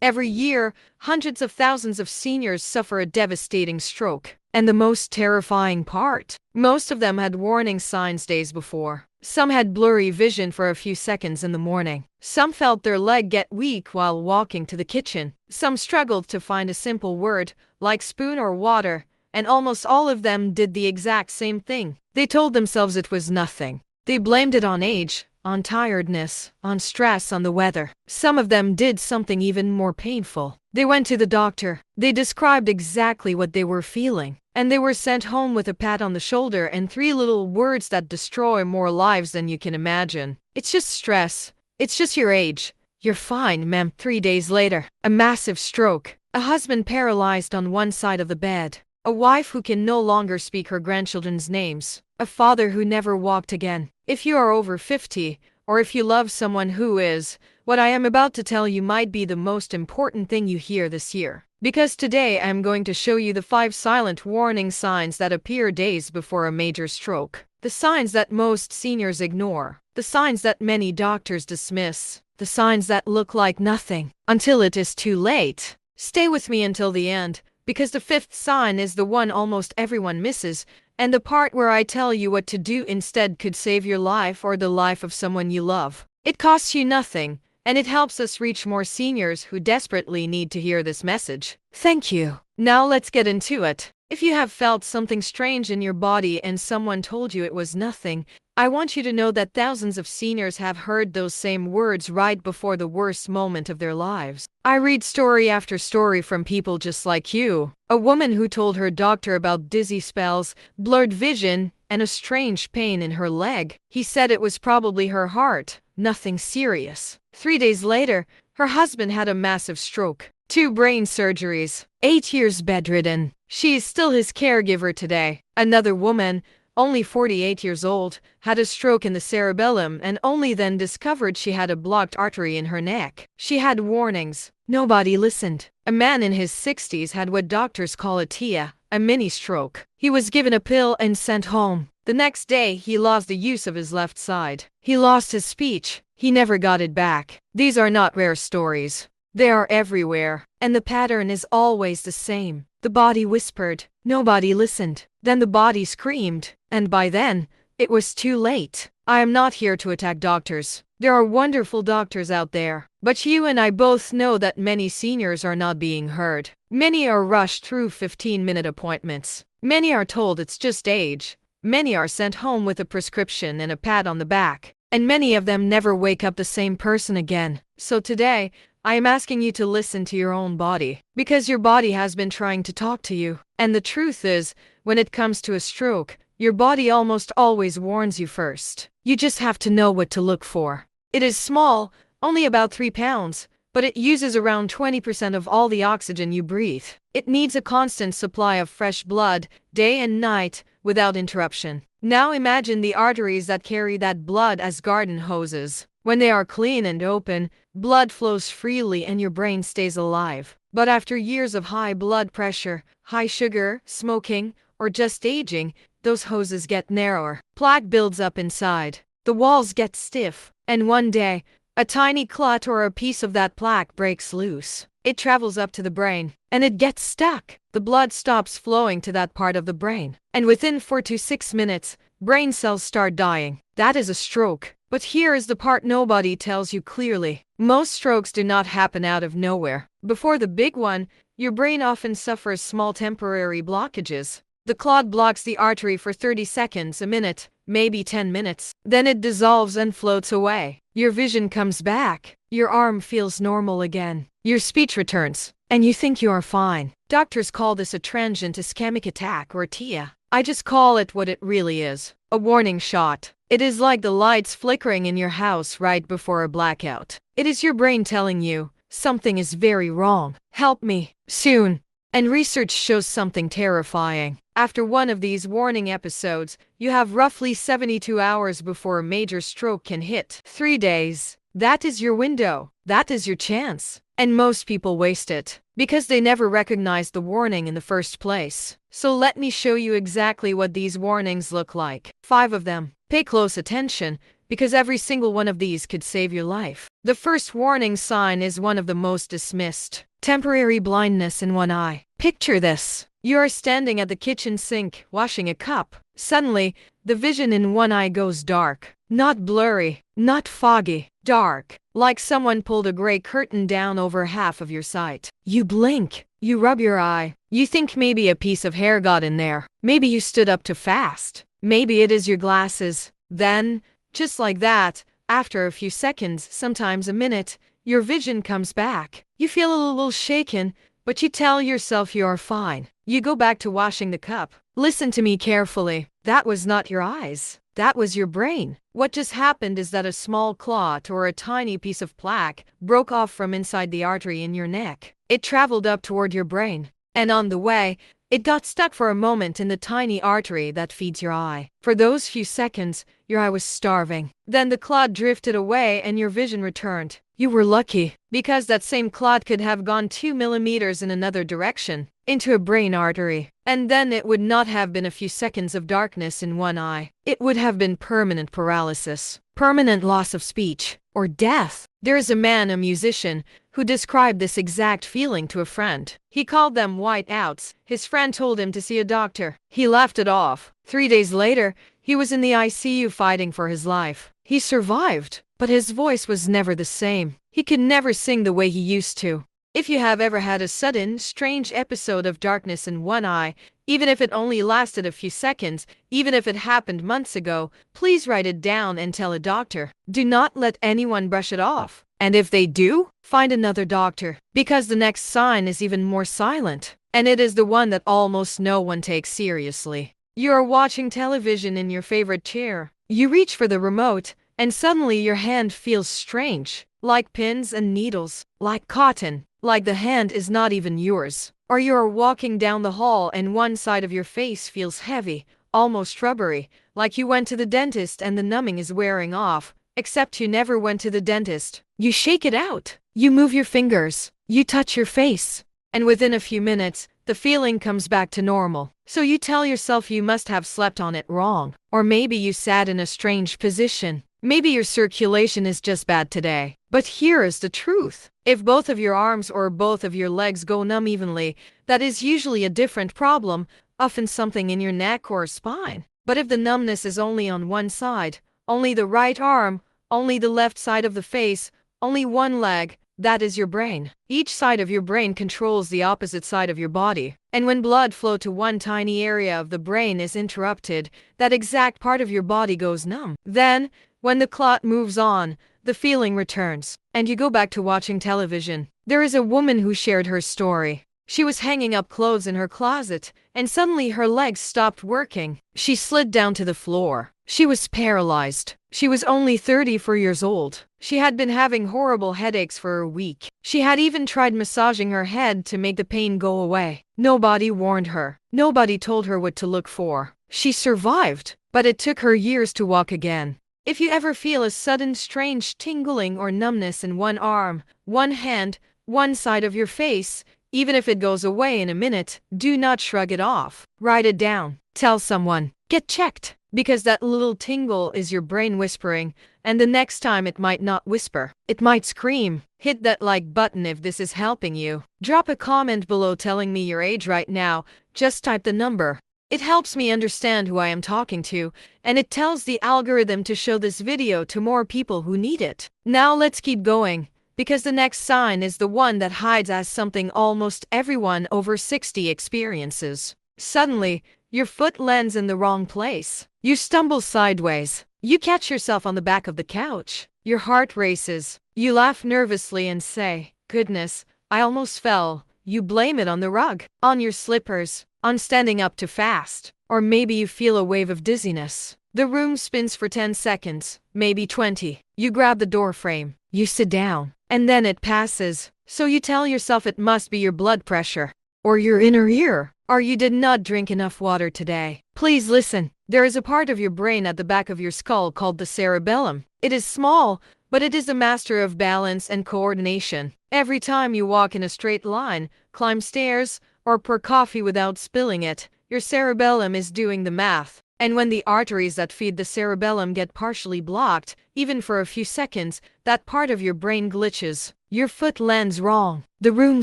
Every year, hundreds of thousands of seniors suffer a devastating stroke. And the most terrifying part, most of them had warning signs days before. Some had blurry vision for a few seconds in the morning. Some felt their leg get weak while walking to the kitchen. Some struggled to find a simple word, like spoon or water, and almost all of them did the exact same thing. They told themselves it was nothing. They blamed it on age, on tiredness, on stress, on the weather. Some of them did something even more painful. They went to the doctor. They described exactly what they were feeling. And they were sent home with a pat on the shoulder and 3 little words that destroy more lives than you can imagine. It's just stress. It's just your age. You're fine, ma'am. 3 days later, a massive stroke. A husband paralyzed on one side of the bed. A wife who can no longer speak her grandchildren's names. A father who never walked again. If you are over 50, or if you love someone who is, what I am about to tell you might be the most important thing you hear this year. Because today I am going to show you the 5 silent warning signs that appear days before a major stroke. The signs that most seniors ignore. The signs that many doctors dismiss. The signs that look like nothing until it is too late. Stay with me until the end, because the 5th sign is the one almost everyone misses, and the part where I tell you what to do instead could save your life or the life of someone you love. It costs you nothing, and it helps us reach more seniors who desperately need to hear this message. Thank you. Now let's get into it. If you have felt something strange in your body and someone told you it was nothing, I want you to know that thousands of seniors have heard those same words right before the worst moment of their lives. I read story after story from people just like you. A woman who told her doctor about dizzy spells, blurred vision, and a strange pain in her leg. He said it was probably her heart, nothing serious. 3 days later, her husband had a massive stroke, 2 brain surgeries, 8 years bedridden. She is still his caregiver today. Another woman, only 48 years old, had a stroke in the cerebellum and only then discovered she had a blocked artery in her neck. She had warnings. Nobody listened. A man in his 60s had what doctors call a TIA, a mini stroke. He was given a pill and sent home. The next day, he lost the use of his left side. He lost his speech. He never got it back. These are not rare stories. They are everywhere, and the pattern is always the same. The body whispered. Nobody listened. Then the body screamed. And by then, it was too late. I am not here to attack doctors. There are wonderful doctors out there. But you and I both know that many seniors are not being heard. Many are rushed through 15-minute appointments. Many are told it's just age. Many are sent home with a prescription and a pat on the back. And many of them never wake up the same person again. So today, I am asking you to listen to your own body, because your body has been trying to talk to you. And the truth is, when it comes to a stroke, your body almost always warns you first. You just have to know what to look for. It is small, only about 3 pounds, but it uses around 20% of all the oxygen you breathe. It needs a constant supply of fresh blood, day and night, without interruption. Now imagine the arteries that carry that blood as garden hoses. When they are clean and open, blood flows freely and your brain stays alive. But after years of high blood pressure, high sugar, smoking, or just aging, those hoses get narrower. Plaque builds up inside. The walls get stiff. And one day, a tiny clot or a piece of that plaque breaks loose. It travels up to the brain, and it gets stuck. The blood stops flowing to that part of the brain. And within 4 to 6 minutes, brain cells start dying. That is a stroke. But here is the part nobody tells you clearly. Most strokes do not happen out of nowhere. Before the big one, your brain often suffers small temporary blockages. The clot blocks the artery for 30 seconds, a minute, maybe 10 minutes. Then it dissolves and floats away. Your vision comes back. Your arm feels normal again. Your speech returns. And you think you are fine. Doctors call this a transient ischemic attack or TIA. I just call it what it really is. A warning shot. It is like the lights flickering in your house right before a blackout. It is your brain telling you, something is very wrong. Help me, soon. And research shows something terrifying. After one of these warning episodes, you have roughly 72 hours before a major stroke can hit. 3 days. That is your window. That is your chance. And most people waste it, because they never recognized the warning in the first place. So let me show you exactly what these warnings look like. 5 of them. Pay close attention, because every single one of these could save your life. The first warning sign is one of the most dismissed. Temporary blindness in one eye. Picture this. You are standing at the kitchen sink, washing a cup. Suddenly, the vision in one eye goes dark. Not blurry, not foggy, dark. Like someone pulled a gray curtain down over half of your sight. You blink. You rub your eye. You think maybe a piece of hair got in there. Maybe you stood up too fast. Maybe it is your glasses. Then, just like that, after a few seconds, sometimes a minute, your vision comes back. You feel a little shaken, but you tell yourself you are fine. You go back to washing the cup. Listen to me carefully. That was not your eyes. That was your brain. What just happened is that a small clot or a tiny piece of plaque broke off from inside the artery in your neck. It traveled up toward your brain. And on the way, it got stuck for a moment in the tiny artery that feeds your eye. For those few seconds, your eye was starving. Then the clot drifted away and your vision returned. You were lucky, because that same clot could have gone 2 millimeters in another direction, into a brain artery. And then it would not have been a few seconds of darkness in one eye. It would have been permanent paralysis, permanent loss of speech, or death. There is a man, a musician, who described this exact feeling to a friend. He called them whiteouts. His friend told him to see a doctor. He laughed it off. 3 days later, he was in the ICU fighting for his life. He survived, but his voice was never the same. He could never sing the way he used to. If you have ever had a sudden, strange episode of darkness in one eye, even if it only lasted a few seconds, even if it happened months ago, please write it down and tell a doctor. Do not let anyone brush it off. And if they do, find another doctor, because the next sign is even more silent, and it is the one that almost no one takes seriously. You are watching television in your favorite chair. You reach for the remote, and suddenly your hand feels strange, like pins and needles, like cotton, like the hand is not even yours. Or you are walking down the hall and one side of your face feels heavy, almost rubbery, like you went to the dentist and the numbing is wearing off, except you never went to the dentist. You shake it out. You move your fingers. You touch your face. And within a few minutes, the feeling comes back to normal. So you tell yourself you must have slept on it wrong. Or maybe you sat in a strange position. Maybe your circulation is just bad today. But here is the truth. If both of your arms or both of your legs go numb evenly, that is usually a different problem, often something in your neck or spine. But if the numbness is only on one side, only the right arm, only the left side of the face, only one leg, that is your brain. Each side of your brain controls the opposite side of your body. And when blood flow to one tiny area of the brain is interrupted, that exact part of your body goes numb. Then, when the clot moves on, the feeling returns, and you go back to watching television. There is a woman who shared her story. She was hanging up clothes in her closet, and suddenly her legs stopped working. She slid down to the floor. She was paralyzed. She was only 34 years old. She had been having horrible headaches for a week. She had even tried massaging her head to make the pain go away. Nobody warned her. Nobody told her what to look for. She survived, but it took her years to walk again. If you ever feel a sudden strange tingling or numbness in one arm, one hand, one side of your face, even if it goes away in a minute, do not shrug it off. Write it down. Tell someone. Get checked. Because that little tingle is your brain whispering, and the next time it might not whisper. It might scream. Hit that like button if this is helping you. Drop a comment below telling me your age right now. Just type the number. It helps me understand who I am talking to, and it tells the algorithm to show this video to more people who need it. Now let's keep going, because the next sign is the one that hides as something almost everyone over 60 experiences. Suddenly, your foot lands in the wrong place. You stumble sideways. You catch yourself on the back of the couch. Your heart races. You laugh nervously and say, "Goodness, I almost fell." You blame it on the rug, on your slippers, on standing up too fast. Or maybe you feel a wave of dizziness. The room spins for 10 seconds, maybe 20. You grab the door frame. You sit down. And then it passes. So you tell yourself it must be your blood pressure. Or your inner ear. Or you did not drink enough water today. Please listen. There is a part of your brain at the back of your skull called the cerebellum. It is small, but it is the master of balance and coordination. Every time you walk in a straight line, climb stairs, or pour coffee without spilling it, your cerebellum is doing the math. And when the arteries that feed the cerebellum get partially blocked, even for a few seconds, that part of your brain glitches. Your foot lands wrong. The room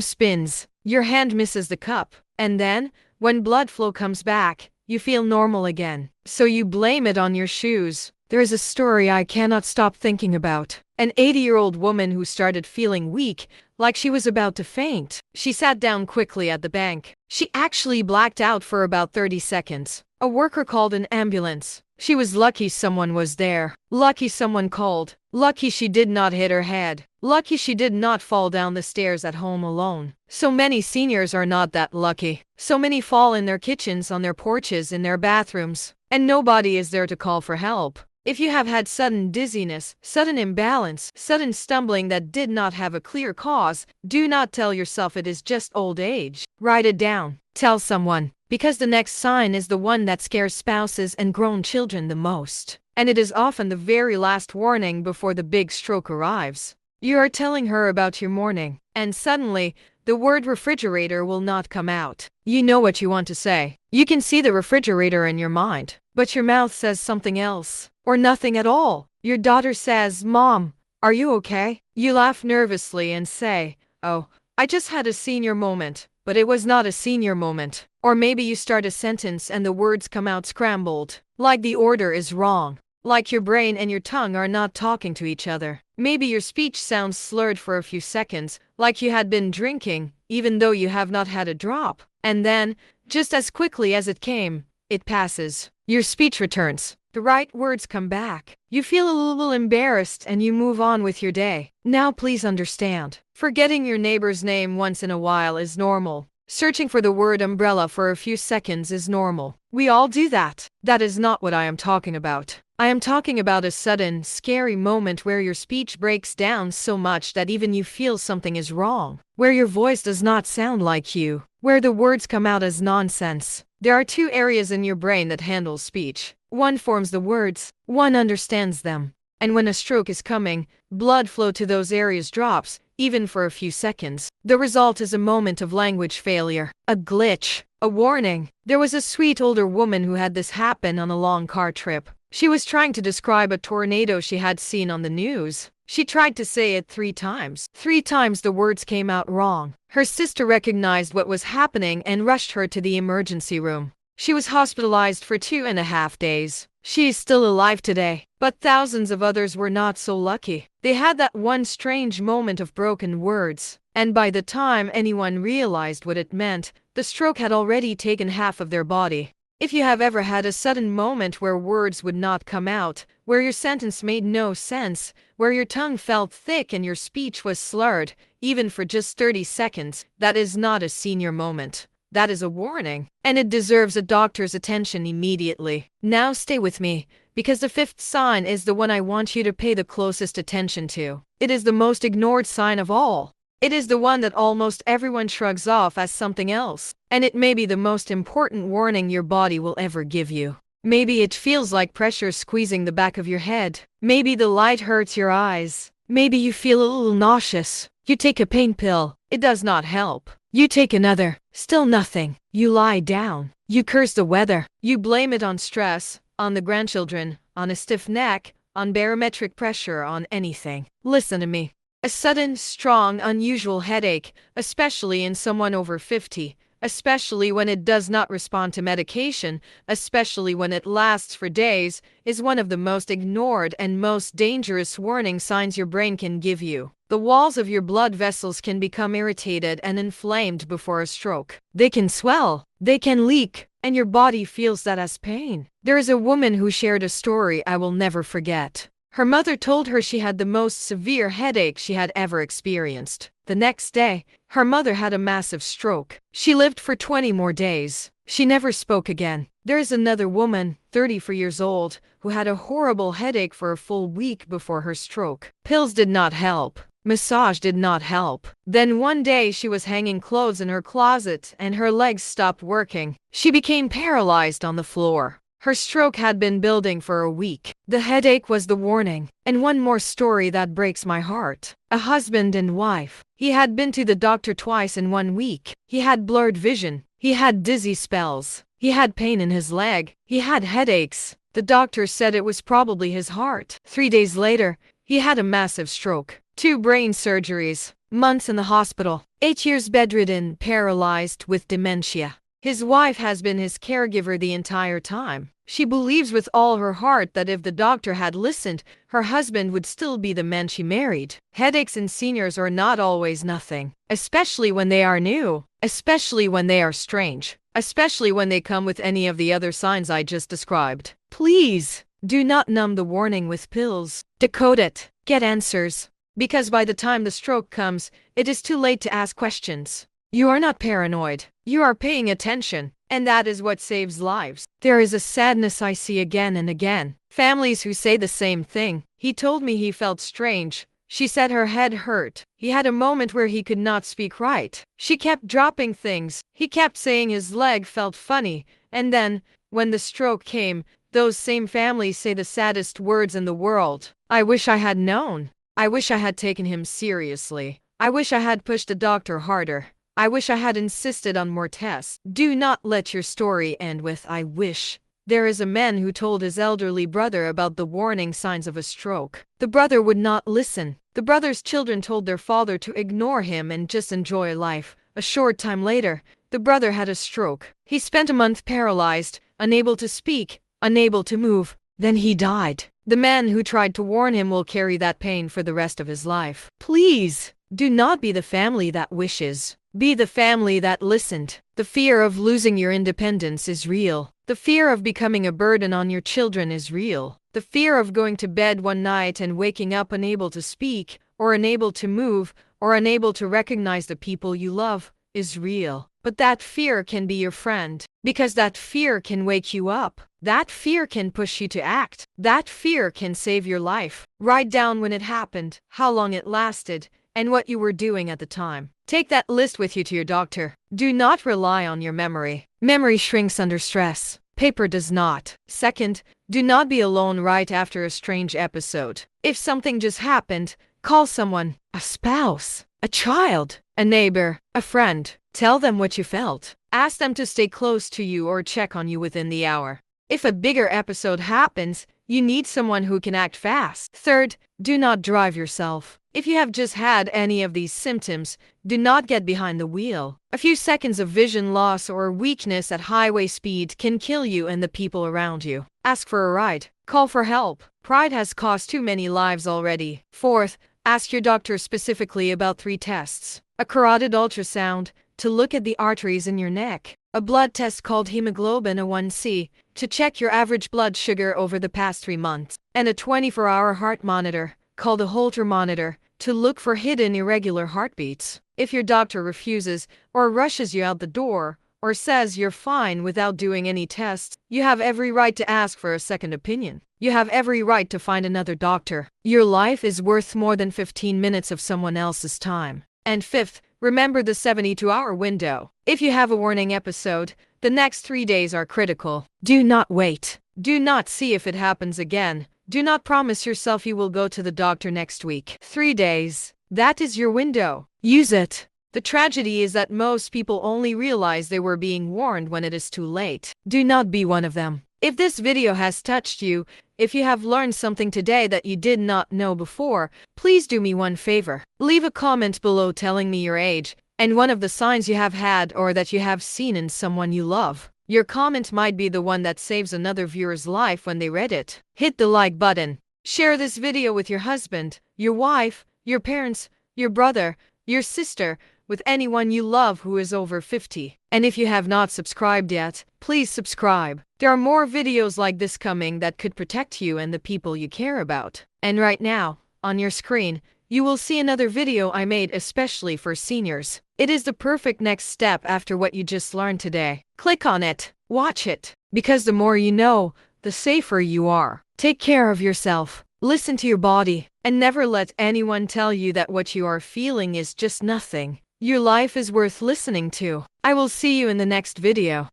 spins. Your hand misses the cup. And then, when blood flow comes back, you feel normal again. So you blame it on your shoes. There is a story I cannot stop thinking about. An 80-year-old woman who started feeling weak, like she was about to faint. She sat down quickly at the bank. She actually blacked out for about 30 seconds. A worker called an ambulance. She was lucky someone was there. Lucky someone called. Lucky she did not hit her head. Lucky she did not fall down the stairs at home alone. So many seniors are not that lucky. So many fall in their kitchens, on their porches, in their bathrooms. And nobody is there to call for help. If you have had sudden dizziness, sudden imbalance, sudden stumbling that did not have a clear cause, do not tell yourself it is just old age. Write it down. Tell someone. Because the next sign is the one that scares spouses and grown children the most. And it is often the very last warning before the big stroke arrives. You are telling her about your morning, and suddenly, the word refrigerator will not come out. You know what you want to say. You can see the refrigerator in your mind, but your mouth says something else. Or nothing at all. Your daughter says, "Mom, are you okay?" You laugh nervously and say, "Oh, I just had a senior moment." But it was not a senior moment. Or maybe you start a sentence and the words come out scrambled. Like the order is wrong. Like your brain and your tongue are not talking to each other. Maybe your speech sounds slurred for a few seconds, like you had been drinking, even though you have not had a drop. And then, just as quickly as it came, it passes. Your speech returns. The right words come back. You feel a little embarrassed and you move on with your day. Now please understand. Forgetting your neighbor's name once in a while is normal. Searching for the word umbrella for a few seconds is normal. We all do that. That is not what I am talking about. I am talking about a sudden, scary moment where your speech breaks down so much that even you feel something is wrong. Where your voice does not sound like you. Where the words come out as nonsense. There are two areas in your brain that handle speech. One forms the words, one understands them. And when a stroke is coming, blood flow to those areas drops, even for a few seconds. The result is a moment of language failure, a glitch, a warning. There was a sweet older woman who had this happen on a long car trip. She was trying to describe a tornado she had seen on the news. She tried to say it 3 times. 3 times the words came out wrong. Her sister recognized what was happening and rushed her to the emergency room. She was hospitalized for 2.5 days. She is still alive today. But thousands of others were not so lucky. They had that one strange moment of broken words. And by the time anyone realized what it meant, the stroke had already taken half of their body. If you have ever had a sudden moment where words would not come out, where your sentence made no sense, where your tongue felt thick and your speech was slurred, even for just 30 seconds, that is not a senior moment. That is a warning, and it deserves a doctor's attention immediately. Now stay with me, because the 5th sign is the one I want you to pay the closest attention to. It is the most ignored sign of all. It is the one that almost everyone shrugs off as something else, and it may be the most important warning your body will ever give you. Maybe it feels like pressure squeezing the back of your head. Maybe the light hurts your eyes. Maybe you feel a little nauseous. You take a pain pill. It does not help. You take another. Still nothing. You lie down. You curse the weather. You blame it on stress, on the grandchildren, on a stiff neck, on barometric pressure, on anything. Listen to me. A sudden, strong, unusual headache, especially in someone over 50, especially when it does not respond to medication, especially when it lasts for days, is one of the most ignored and most dangerous warning signs your brain can give you. The walls of your blood vessels can become irritated and inflamed before a stroke. They can swell, they can leak, and your body feels that as pain. There is a woman who shared a story I will never forget. Her mother told her she had the most severe headache she had ever experienced. The next day, her mother had a massive stroke. She lived for 20 more days. She never spoke again. There is another woman, 34 years old, who had a horrible headache for a full week before her stroke. Pills did not help. Massage did not help. Then one day she was hanging clothes in her closet and her legs stopped working. She became paralyzed on the floor. Her stroke had been building for a week. The headache was the warning. And one more story that breaks my heart. A husband and wife. He had been to the doctor twice in 1 week. He had blurred vision. He had dizzy spells. He had pain in his leg. He had headaches. The doctor said it was probably his heart. 3 days later, he had a massive stroke. 2 brain surgeries. Months in the hospital. 8 years bedridden, paralyzed with dementia. His wife has been his caregiver the entire time. She believes with all her heart that if the doctor had listened, her husband would still be the man she married. Headaches in seniors are not always nothing, especially when they are new, especially when they are strange, especially when they come with any of the other signs I just described. Please, do not numb the warning with pills. Decode it. Get answers. Because by the time the stroke comes, it is too late to ask questions. You are not paranoid. You are paying attention. And that is what saves lives. There is a sadness I see again and again. Families who say the same thing. He told me he felt strange. She said her head hurt. He had a moment where he could not speak right. She kept dropping things. He kept saying his leg felt funny. And then, when the stroke came, those same families say the saddest words in the world. I wish I had known. I wish I had taken him seriously. I wish I had pushed the doctor harder. I wish I had insisted on more tests. Do not let your story end with I wish. There is a man who told his elderly brother about the warning signs of a stroke. The brother would not listen. The brother's children told their father to ignore him and just enjoy life. A short time later, the brother had a stroke. He spent a month paralyzed, unable to speak, unable to move. Then he died. The man who tried to warn him will carry that pain for the rest of his life. Please, do not be the family that wishes. Be the family that listened. The fear of losing your independence is real. The fear of becoming a burden on your children is real. The fear of going to bed one night and waking up unable to speak, or unable to move, or unable to recognize the people you love is real. But that fear can be your friend, because that fear can wake you up. That fear can push you to act. That fear can save your life. Write down when it happened, how long it lasted, and what you were doing at the time. Take that list with you to your doctor. Do not rely on your memory. Memory shrinks under stress. Paper does not. Second, do not be alone right after a strange episode. If something just happened, call someone, a spouse, a child, a neighbor, a friend. Tell them what you felt. Ask them to stay close to you or check on you within the hour. If a bigger episode happens, you need someone who can act fast. Third, do not drive yourself. If you have just had any of these symptoms, do not get behind the wheel. A few seconds of vision loss or weakness at highway speed can kill you and the people around you. Ask for a ride. Call for help. Pride has cost too many lives already. Fourth, ask your doctor specifically about 3 tests. A carotid ultrasound, to look at the arteries in your neck. A blood test called hemoglobin A1C, to check your average blood sugar over the past 3 months. And a 24-hour heart monitor, called a Holter monitor, to look for hidden irregular heartbeats. If your doctor refuses, or rushes you out the door, or says you're fine without doing any tests, you have every right to ask for a second opinion. You have every right to find another doctor. Your life is worth more than 15 minutes of someone else's time. And fifth, remember the 72-hour window. If you have a warning episode, the next 3 days are critical. Do not wait. Do not see if it happens again. Do not promise yourself you will go to the doctor next week. 3 days. That is your window. Use it. The tragedy is that most people only realize they were being warned when it is too late. Do not be one of them. If this video has touched you, if you have learned something today that you did not know before, please do me one favor. Leave a comment below telling me your age, and one of the signs you have had or that you have seen in someone you love. Your comment might be the one that saves another viewer's life when they read it. Hit the like button. Share this video with your husband, your wife, your parents, your brother, your sister, with anyone you love who is over 50. And if you have not subscribed yet, please subscribe. There are more videos like this coming that could protect you and the people you care about. And right now, on your screen, you will see another video I made especially for seniors. It is the perfect next step after what you just learned today. Click on it. Watch it. Because the more you know, the safer you are. Take care of yourself. Listen to your body. And never let anyone tell you that what you are feeling is just nothing. Your life is worth listening to. I will see you in the next video.